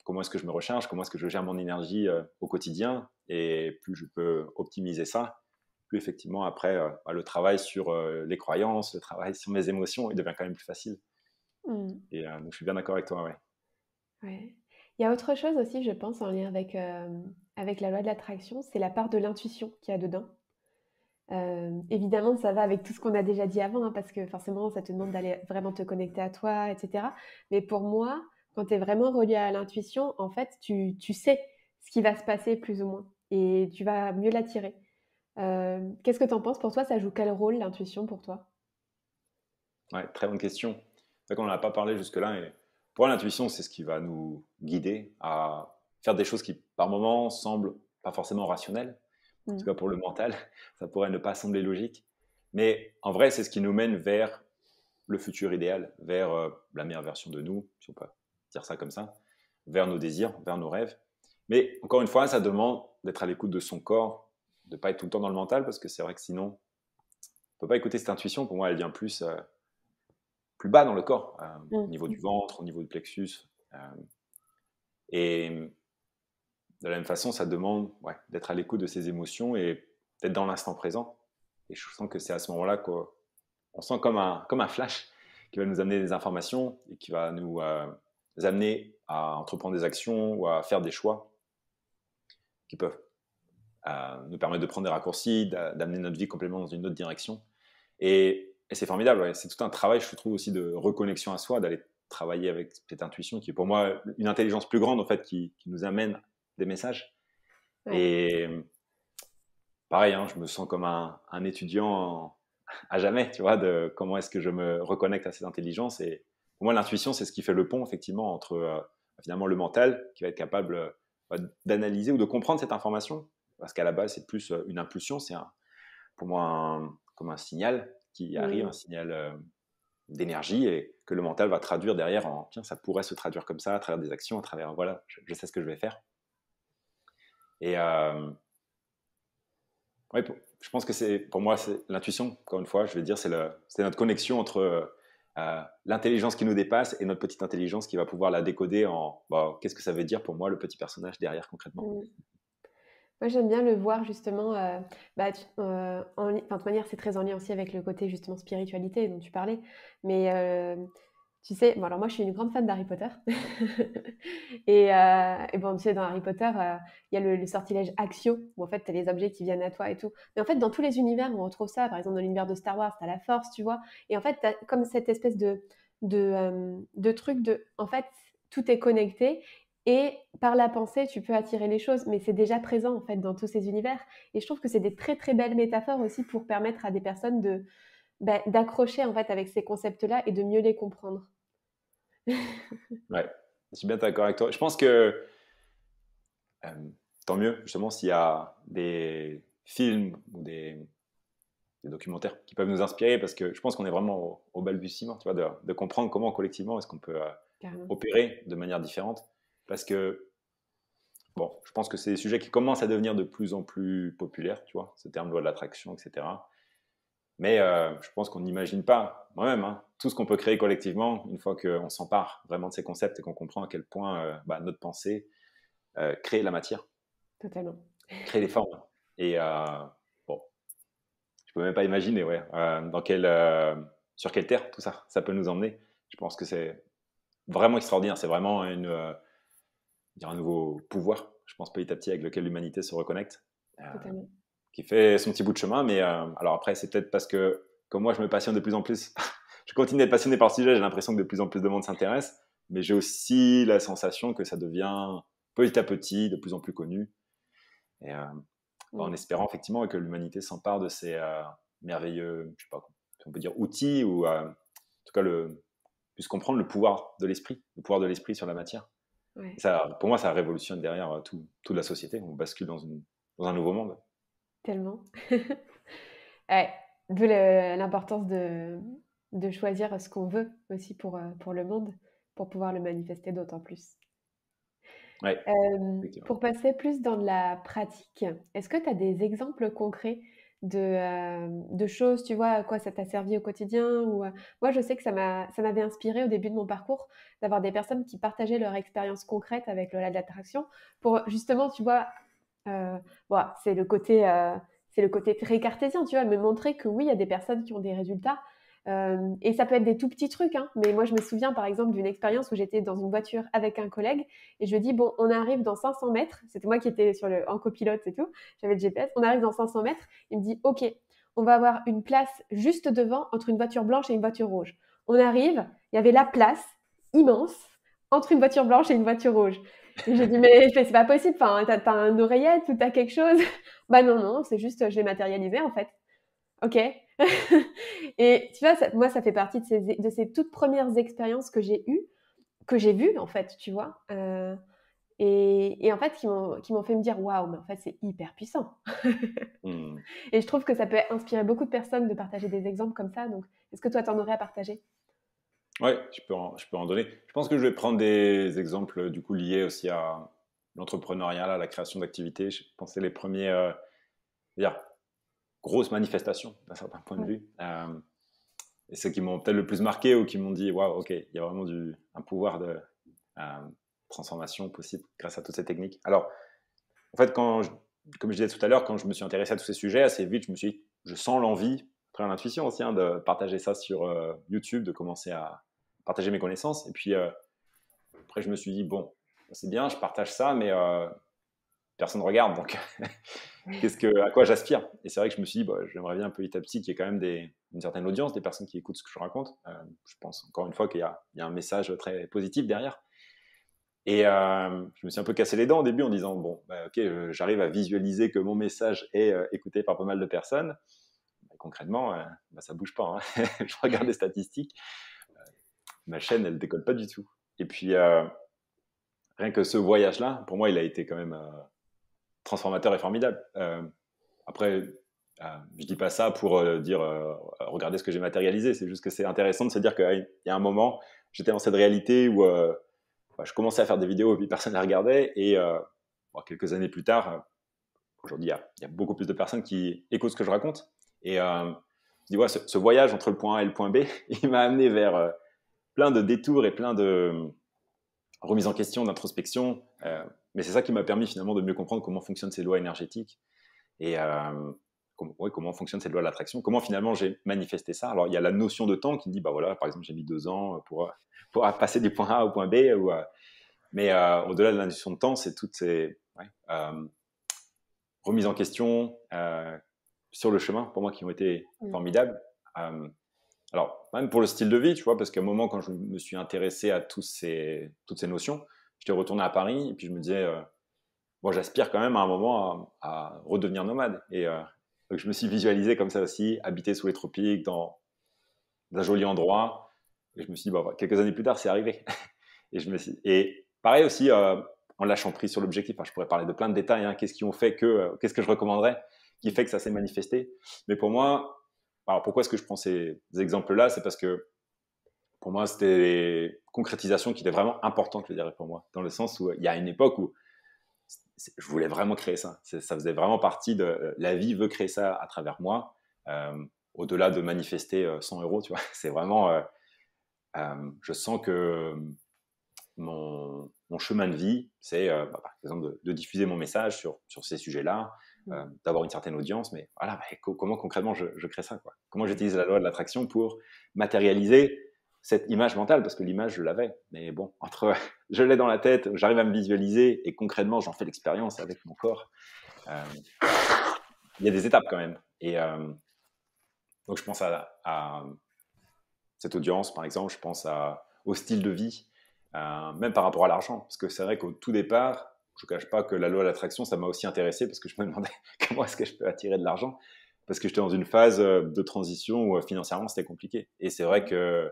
comment est-ce que je me recharge, comment est-ce que je gère mon énergie au quotidien, et plus je peux optimiser ça, plus effectivement après le travail sur les croyances, le travail sur mes émotions, il devient quand même plus facile. Mmh. Et donc je suis bien d'accord avec toi, ouais. Ouais. Il y a autre chose aussi, je pense, en lien avec la loi de l'attraction, c'est la part de l'intuition qu'il y a dedans. Évidemment, ça va avec tout ce qu'on a déjà dit avant, hein, parce que forcément, ça te demande d'aller vraiment te connecter à toi, et cetera. Mais pour moi, quand tu es vraiment relié à l'intuition, en fait, tu sais ce qui va se passer plus ou moins et tu vas mieux l'attirer. Qu'est-ce que tu en penses? Pour toi, ça joue quel rôle l'intuition pour toi? Ouais, très bonne question. C'est vrai qu'on n'en a pas parlé jusque-là. Et pour moi, l'intuition, c'est ce qui va nous guider à faire des choses qui, par moments, semblent pas forcément rationnelles. En tout Mmh. cas, pour le mental, ça pourrait ne pas sembler logique. Mais en vrai, c'est ce qui nous mène vers le futur idéal, vers la meilleure version de nous, si on peut dire ça comme ça, vers nos désirs, vers nos rêves. Mais encore une fois, ça demande d'être à l'écoute de son corps, de ne pas être tout le temps dans le mental, parce que c'est vrai que sinon, on ne peut pas écouter cette intuition. Pour moi, elle vient plus bas dans le corps, au Mmh. niveau Mmh. du ventre, au niveau du plexus. Et de la même façon, ça demande d'être à l'écoute de ses émotions et d'être dans l'instant présent. Et je sens que c'est à ce moment-là qu'on sent comme un flash qui va nous amener des informations et qui va nous amener à entreprendre des actions ou à faire des choix qui peuvent nous permettre de prendre des raccourcis, d'amener notre vie complètement dans une autre direction. Et c'est formidable, ouais. C'est tout un travail, je trouve, aussi de reconnexion à soi, d'aller travailler avec cette intuition qui est pour moi une intelligence plus grande, en fait, qui nous amène des messages. Ouais. Et pareil, hein, je me sens comme un étudiant à jamais, tu vois, de comment est-ce que je me reconnecte à cette intelligence. Et pour moi, l'intuition, c'est ce qui fait le pont, effectivement, entre finalement le mental qui va être capable d'analyser ou de comprendre cette information. Parce qu'à la base, c'est plus une impulsion, c'est pour moi comme un signal qui arrive, un Mmh. signal d'énergie et que le mental va traduire derrière en tiens, ça pourrait se traduire comme ça, à travers des actions, à travers voilà, je sais ce que je vais faire. Et ouais, je pense que c'est, pour moi, c'est l'intuition, encore une fois, je vais dire, c'est notre connexion entre l'intelligence qui nous dépasse et notre petite intelligence qui va pouvoir la décoder en bah, qu'est-ce que ça veut dire pour moi, le petit personnage derrière concrètement. Mmh. Moi, j'aime bien le voir justement, bah, en li enfin, de toute manière, c'est très en lien aussi avec le côté justement spiritualité dont tu parlais. Mais, tu sais, bon alors moi, je suis une grande fan d'Harry Potter et bon, tu sais, dans Harry Potter, il y a le sortilège Accio où en fait, tu as les objets qui viennent à toi et tout. Mais en fait, dans tous les univers, on retrouve ça. Par exemple, dans l'univers de Star Wars, tu as la Force, tu vois? Et en fait, tu as comme cette espèce de truc de en fait, tout est connecté et par la pensée, tu peux attirer les choses, mais c'est déjà présent en fait dans tous ces univers. Et je trouve que c'est des très très belles métaphores aussi pour permettre à des personnes d'accrocher en fait avec ces concepts-là et de mieux les comprendre. Ouais, je suis bien d'accord avec toi. Je pense que euh, tant mieux, justement, s'il y a des films ou des documentaires qui peuvent nous inspirer, parce que je pense qu'on est vraiment au balbutiement, tu vois, de comprendre comment collectivement est-ce qu'on peut Carrément. opérer de manière différente. Parce que, bon, je pense que c'est des sujets qui commencent à devenir de plus en plus populaires, tu vois, ce terme loi de l'attraction, etc. Mais je pense qu'on n'imagine pas, moi-même, hein, tout ce qu'on peut créer collectivement une fois qu'on s'empare vraiment de ces concepts et qu'on comprend à quel point bah, notre pensée crée la matière, Totalement. crée les formes. Et bon, je peux même pas imaginer, ouais, sur quelle terre tout ça, ça peut nous emmener. Je pense que c'est vraiment extraordinaire. C'est vraiment un nouveau pouvoir, je pense, petit à petit, avec lequel l'humanité se reconnecte, euh, Totalement. qui fait son petit bout de chemin. Mais alors après, c'est peut-être parce que, comme moi, je me passionne de plus en plus. Je continue d'être passionné par le sujet. J'ai l'impression que de plus en plus de monde s'intéresse. Mais j'ai aussi la sensation que ça devient petit à petit de plus en plus connu. Et en Mm. espérant effectivement que l'humanité s'empare de ces merveilleux, je sais pas, si on peut dire outils ou en tout cas puisse comprendre le pouvoir de l'esprit sur la matière. Et Ouais, ça, pour moi, ça révolutionne derrière toute la société. On bascule dans un nouveau monde. tellement. Ouais, d'où l'importance de choisir ce qu'on veut aussi pour le monde, pour pouvoir le manifester d'autant plus. Ouais, effectivement. Pour passer plus dans de la pratique, est-ce que tu as des exemples concrets de choses, tu vois, à quoi ça t'a servi au quotidien ou, moi je sais que ça m'avait inspiré au début de mon parcours d'avoir des personnes qui partageaient leur expérience concrète avec le loi de l'attraction pour justement, tu vois, voilà, c'est le côté très cartésien, tu vois, me montrer que oui, il y a des personnes qui ont des résultats. Et ça peut être des tout petits trucs, hein, mais moi je me souviens par exemple d'une expérience où j'étais dans une voiture avec un collègue et je lui dis bon, on arrive dans 500 mètres. C'était moi qui étais en copilote et tout. J'avais le GPS. On arrive dans 500 mètres. Il me dit ok, on va avoir une place juste devant entre une voiture blanche et une voiture rouge. On arrive, il y avait la place immense entre une voiture blanche et une voiture rouge. Et j'ai dit, mais c'est pas possible, enfin, t'as un oreillette ou t'as quelque chose? Bah non, non, c'est juste, je l'ai matérialisé en fait. Ok. Et tu vois, moi, ça fait partie de ces toutes premières expériences que j'ai eues, que j'ai vues en fait, tu vois. Et en fait, qui m'ont fait me dire, waouh, mais en fait, c'est hyper puissant. Hmm. Et je trouve que ça peut inspirer beaucoup de personnes de partager des exemples comme ça. Donc, est-ce que toi, t'en aurais à partager? Ouais, je peux en donner. Je pense que je vais prendre des exemples du coup liés aussi à l'entrepreneuriat, à la création d'activités. Je pensais les premiers dire, grosses manifestations d'un certain point de Ouais. vue. Et ceux qui m'ont peut-être le plus marqué ou qui m'ont dit, waouh, ok, il y a vraiment un pouvoir de transformation possible grâce à toutes ces techniques. Alors, en fait, comme je disais tout à l'heure, quand je me suis intéressé à tous ces sujets, assez vite, je sens l'envie, après l'intuition aussi, hein, de partager ça sur YouTube, de commencer à partager mes connaissances. Et puis, après, je me suis dit, bon, c'est bien, je partage ça, mais personne ne regarde, donc à quoi j'aspire? Et c'est vrai que je me suis dit, bah, j'aimerais bien petit à petit qu'il y ait quand même une certaine audience, des personnes qui écoutent ce que je raconte. Je pense encore une fois qu'il y a un message très positif derrière. Et je me suis un peu cassé les dents au début en disant, bon, bah, ok, j'arrive à visualiser que mon message est écouté par pas mal de personnes. Bah, concrètement, bah, ça bouge pas, hein. Je regarde les statistiques. ma chaîne, elle décolle pas du tout. Et puis, rien que ce voyage-là, pour moi, il a été quand même transformateur et formidable. Après, je dis pas ça pour dire regardez ce que j'ai matérialisé. C'est juste que c'est intéressant de se dire qu'il y a un moment, j'étais dans cette réalité où je commençais à faire des vidéos et puis personne ne les regardait. Et quelques années plus tard, aujourd'hui, il y a beaucoup plus de personnes qui écoutent ce que je raconte. Et je dis, ouais, ce voyage entre le point A et le point B, il m'a amené vers plein de détours et plein de remises en question, d'introspection. Mais c'est ça qui m'a permis finalement de mieux comprendre comment fonctionnent ces lois énergétiques et comment fonctionnent ces lois de l'attraction, comment finalement j'ai manifesté ça. Alors, il y a la notion de temps qui me dit, bah voilà, par exemple, j'ai mis 2 ans pour passer du point A au point B. Mais au-delà de la notion de temps, c'est toutes ces remises en question sur le chemin, pour moi, qui ont été formidables. Alors, même pour le style de vie, tu vois, parce qu'à un moment, quand je me suis intéressé à toutes ces notions, j'étais retourné à Paris et puis je me disais, bon, j'aspire quand même à un moment à redevenir nomade. Et donc, je me suis visualisé comme ça aussi, habiter sous les tropiques, dans un joli endroit. Et je me suis dit, bon, quelques années plus tard, c'est arrivé. Et pareil aussi, en lâchant prise sur l'objectif. Enfin, je pourrais parler de plein de détails. Hein, qu'est-ce que je recommanderais qui fait que ça s'est manifesté. Mais pour moi, alors pourquoi est-ce que je prends ces exemples-là? C'est parce que pour moi, c'était des concrétisations qui étaient vraiment importantes, je dirais, pour moi. Dans le sens où il y a une époque où je voulais vraiment créer ça. Ça faisait vraiment partie de la vie veut créer ça à travers moi. Au-delà de manifester 100 euros, tu vois, c'est vraiment. Je sens que mon chemin de vie, c'est par exemple de diffuser mon message sur ces sujets-là, d'avoir une certaine audience, mais voilà, comment concrètement je crée ça, quoi. Comment j'utilise la loi de l'attraction pour matérialiser cette image mentale, parce que l'image, je l'avais, mais bon, entre je l'ai dans la tête, j'arrive à me visualiser, et concrètement, j'en fais l'expérience avec mon corps. Il y a des étapes quand même. Et donc, je pense à cette audience, par exemple, je pense au style de vie, même par rapport à l'argent. Parce que c'est vrai qu'au tout départ, je ne cache pas que la loi de l'attraction, ça m'a aussi intéressé parce que je me demandais comment est-ce que je peux attirer de l'argent. Parce que j'étais dans une phase de transition où financièrement, c'était compliqué. Et c'est vrai que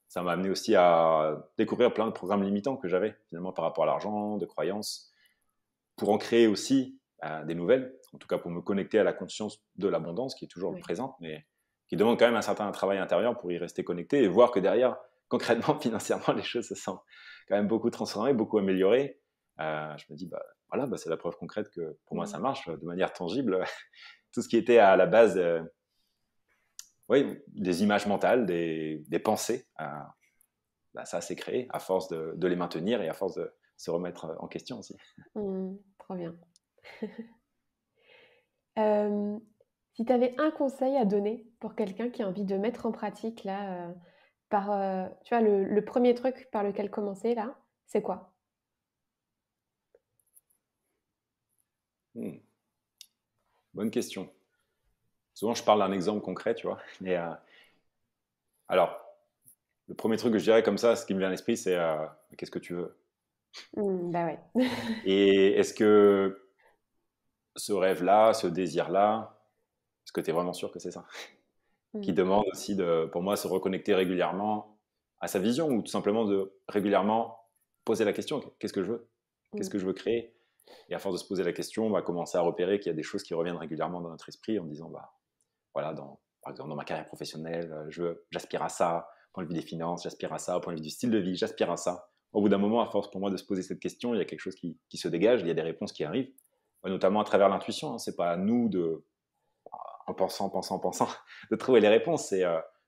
ça m'a amené aussi à découvrir plein de programmes limitants que j'avais, finalement, par rapport à l'argent, de croyances, pour en créer aussi des nouvelles, en tout cas pour me connecter à la conscience de l'abondance qui est toujours présente, mais qui demande quand même un certain travail intérieur pour y rester connecté et voir que derrière, concrètement, financièrement, les choses se sont quand même beaucoup transformées, beaucoup améliorées. Je me dis, voilà, c'est la preuve concrète que pour moi, ça marche de manière tangible. Tout ce qui était à la base des images mentales, des pensées, ça s'est créé à force de les maintenir et à force de se remettre en question aussi. Trop bien. Si tu avais un conseil à donner pour quelqu'un qui a envie de mettre en pratique, là, tu vois, le premier truc par lequel commencer, là, c'est quoi? Bonne question. Souvent, je parle d'un exemple concret, tu vois. Mais, alors, le premier truc que je dirais comme ça, ce qui me vient à l'esprit, c'est qu'est-ce que tu veux? Bah ouais. Et est-ce que ce rêve-là, ce désir-là, est-ce que tu es vraiment sûr que c'est ça? Qui demande aussi pour moi, se reconnecter régulièrement à sa vision ou tout simplement de régulièrement poser la question, qu'est-ce que je veux? Qu'est-ce que je veux créer? Et à force de se poser la question, on va commencer à repérer qu'il y a des choses qui reviennent régulièrement dans notre esprit en disant, voilà, par exemple, dans ma carrière professionnelle, j'aspire à ça, au point de vue des finances, j'aspire à ça, au point de vue du style de vie, j'aspire à ça. Au bout d'un moment, à force pour moi de se poser cette question, il y a quelque chose qui se dégage, il y a des réponses qui arrivent, notamment à travers l'intuition. Hein. C'est pas à nous en pensant, de trouver les réponses. C'est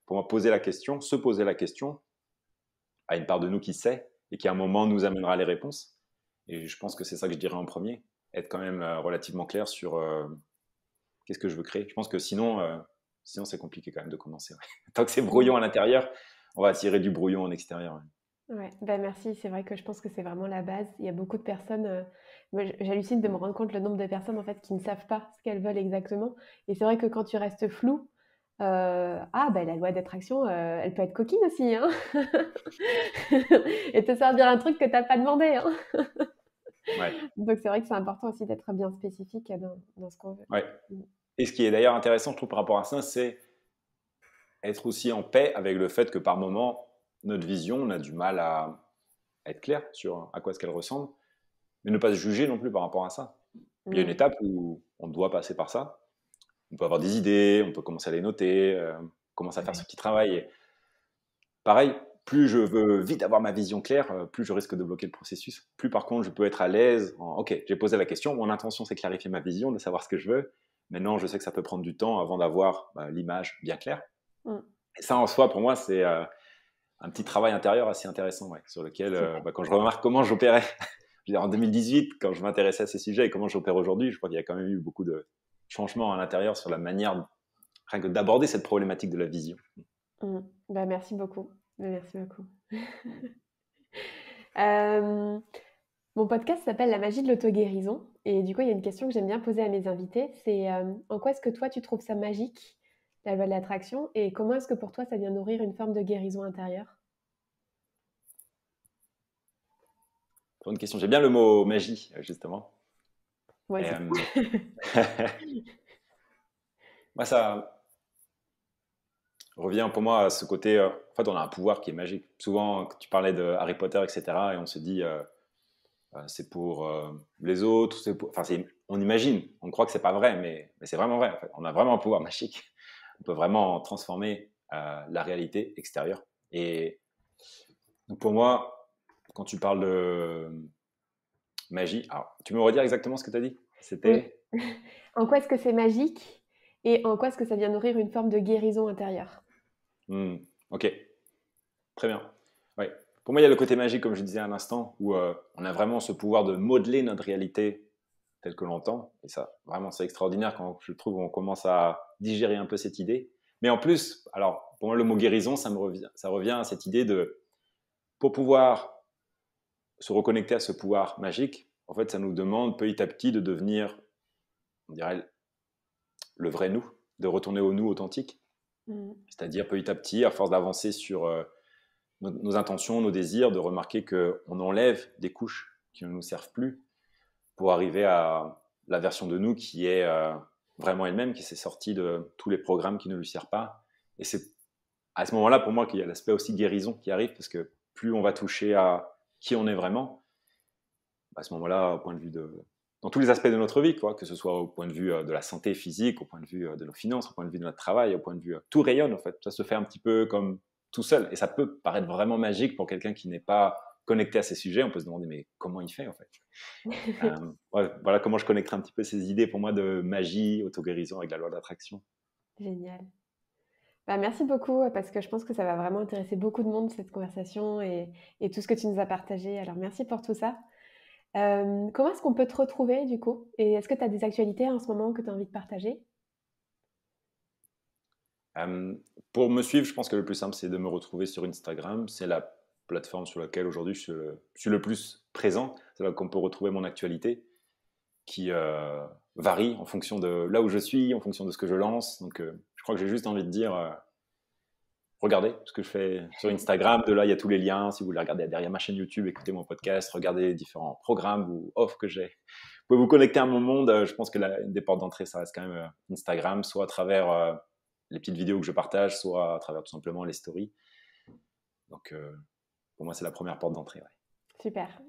pour moi poser la question, se poser la question à une part de nous qui sait et qui à un moment nous amènera les réponses. Et je pense que c'est ça que je dirais en premier, être quand même relativement clair sur qu'est-ce que je veux créer. Je pense que sinon c'est compliqué quand même de commencer. Ouais. Tant que c'est brouillon à l'intérieur, on va attirer du brouillon en extérieur. Ouais, merci. C'est vrai que je pense que c'est vraiment la base. Il y a beaucoup de personnes, moi j'hallucine de me rendre compte le nombre de personnes en fait qui ne savent pas ce qu'elles veulent exactement. Et c'est vrai que quand tu restes flou, la loi d'attraction, elle peut être coquine aussi, hein. Et te servir un truc que t'as pas demandé, hein. Ouais. Donc c'est vrai que c'est important aussi d'être bien spécifique dans ce qu'on veut. Ouais. Et ce qui est d'ailleurs intéressant, je trouve, par rapport à ça, c'est être aussi en paix avec le fait que par moment, notre vision, on a du mal à être clair sur à quoi est-ce qu'elle ressemble, mais ne pas se juger non plus par rapport à ça. Il y a une étape où on doit passer par ça. On peut avoir des idées, on peut commencer à les noter, commencer à faire ce Ouais. petit travail. Et pareil, plus je veux vite avoir ma vision claire, plus je risque de bloquer le processus. Plus par contre, je peux être à l'aise. Ok, j'ai posé la question, mon intention c'est clarifier ma vision, de savoir ce que je veux. Maintenant, je sais que ça peut prendre du temps avant d'avoir l'image bien claire. Mm. Et ça, en soi, pour moi, c'est un petit travail intérieur assez intéressant, ouais, sur lequel, Super. quand je remarque comment j'opérais je veux dire, en 2018, quand je m'intéressais à ces sujets et comment j'opère aujourd'hui, je crois qu'il y a quand même eu beaucoup de changements à l'intérieur sur la manière rien que d'aborder cette problématique de la vision. Mm. Bah, merci beaucoup. Merci beaucoup. Euh, Mon podcast s'appelle La magie de l'auto-guérison. Et du coup, il y a une question que j'aime bien poser à mes invités. C'est en quoi est-ce que toi, tu trouves ça magique, la loi de l'attraction, et comment est-ce que pour toi, ça vient nourrir une forme de guérison intérieure? Bonne question. J'aime bien le mot magie, justement. Moi Et, aussi. moi, ça revient pour moi à ce côté. En fait, on a un pouvoir qui est magique. Souvent, quand tu parlais de Harry Potter, etc., et on se dit, c'est pour les autres. Enfin, on imagine, on croit que c'est pas vrai, mais c'est vraiment vrai. En fait. On a vraiment un pouvoir magique. On peut vraiment transformer la réalité extérieure. Et donc pour moi, quand tu parles de magie, alors, tu me redire exactement ce que tu as dit? Oui. C'était En quoi est-ce que c'est magique et en quoi est-ce que ça vient nourrir une forme de guérison intérieure? Ok, très bien. Ouais. Pour moi, il y a le côté magique, comme je disais à l'instant, où on a vraiment ce pouvoir de modeler notre réalité telle que l'entend. Et ça, vraiment, c'est extraordinaire quand je trouve on commence à digérer un peu cette idée. Mais en plus, alors, pour moi, le mot guérison, ça revient à cette idée de, pour pouvoir se reconnecter à ce pouvoir magique, en fait, ça nous demande petit à petit de devenir, on dirait, le vrai nous, de retourner au nous authentique. Mm. C'est-à-dire petit à petit, à force d'avancer sur nos intentions, nos désirs, de remarquer qu'on enlève des couches qui ne nous servent plus pour arriver à la version de nous qui est vraiment elle-même, qui s'est sortie de tous les programmes qui ne lui servent pas. Et c'est à ce moment-là, pour moi, qu'il y a l'aspect aussi guérison qui arrive, parce que plus on va toucher à qui on est vraiment, à ce moment-là, au point de vue dans tous les aspects de notre vie, quoi, que ce soit au point de vue de la santé physique, au point de vue de nos finances, au point de vue de notre travail, au point de vue tout rayonne en fait. Ça se fait un petit peu comme tout seul, et ça peut paraître vraiment magique pour quelqu'un qui n'est pas connecté à ces sujets. On peut se demander mais comment il fait en fait. Ouais, voilà comment je connecterai un petit peu ces idées pour moi de magie, auto-guérison avec la loi d'attraction. Génial. Bah, merci beaucoup parce que je pense que ça va vraiment intéresser beaucoup de monde, cette conversation et tout ce que tu nous as partagé. Alors, merci pour tout ça. Comment est-ce qu'on peut te retrouver du coup? Et est-ce que tu as des actualités en ce moment que tu as envie de partager? Euh, pour me suivre, je pense que le plus simple, c'est de me retrouver sur Instagram. C'est la plateforme sur laquelle aujourd'hui je suis le plus présent. C'est là qu'on peut retrouver mon actualité qui varie en fonction de là où je suis, en fonction de ce que je lance. Donc, je crois que j'ai juste envie de dire, regardez ce que je fais sur Instagram. De là, il y a tous les liens. Si vous voulez regarder derrière ma chaîne YouTube, écouter mon podcast, regarder les différents programmes ou offres que j'ai. Vous pouvez vous connecter à mon monde. Je pense que une des portes d'entrée, ça reste quand même Instagram, soit à travers les petites vidéos que je partage, soit à travers tout simplement les stories. Donc, pour moi, c'est la première porte d'entrée. Ouais. Super.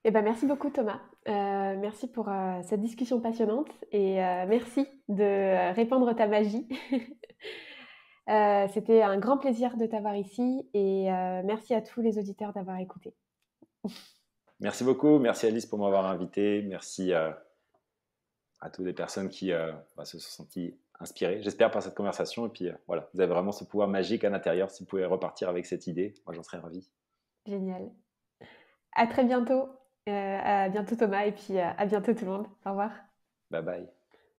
Eh ben, merci beaucoup Thomas. Merci pour cette discussion passionnante et merci de répandre ta magie. C'était un grand plaisir de t'avoir ici et merci à tous les auditeurs d'avoir écouté. Merci beaucoup. Merci Alice pour m'avoir invité. Merci à toutes les personnes qui se sont senties inspirées, j'espère, par cette conversation. Et puis voilà, vous avez vraiment ce pouvoir magique à l'intérieur. Si vous pouvez repartir avec cette idée, moi j'en serais ravi. Génial. À très bientôt. À bientôt Thomas et puis à bientôt tout le monde. Au revoir. Bye bye.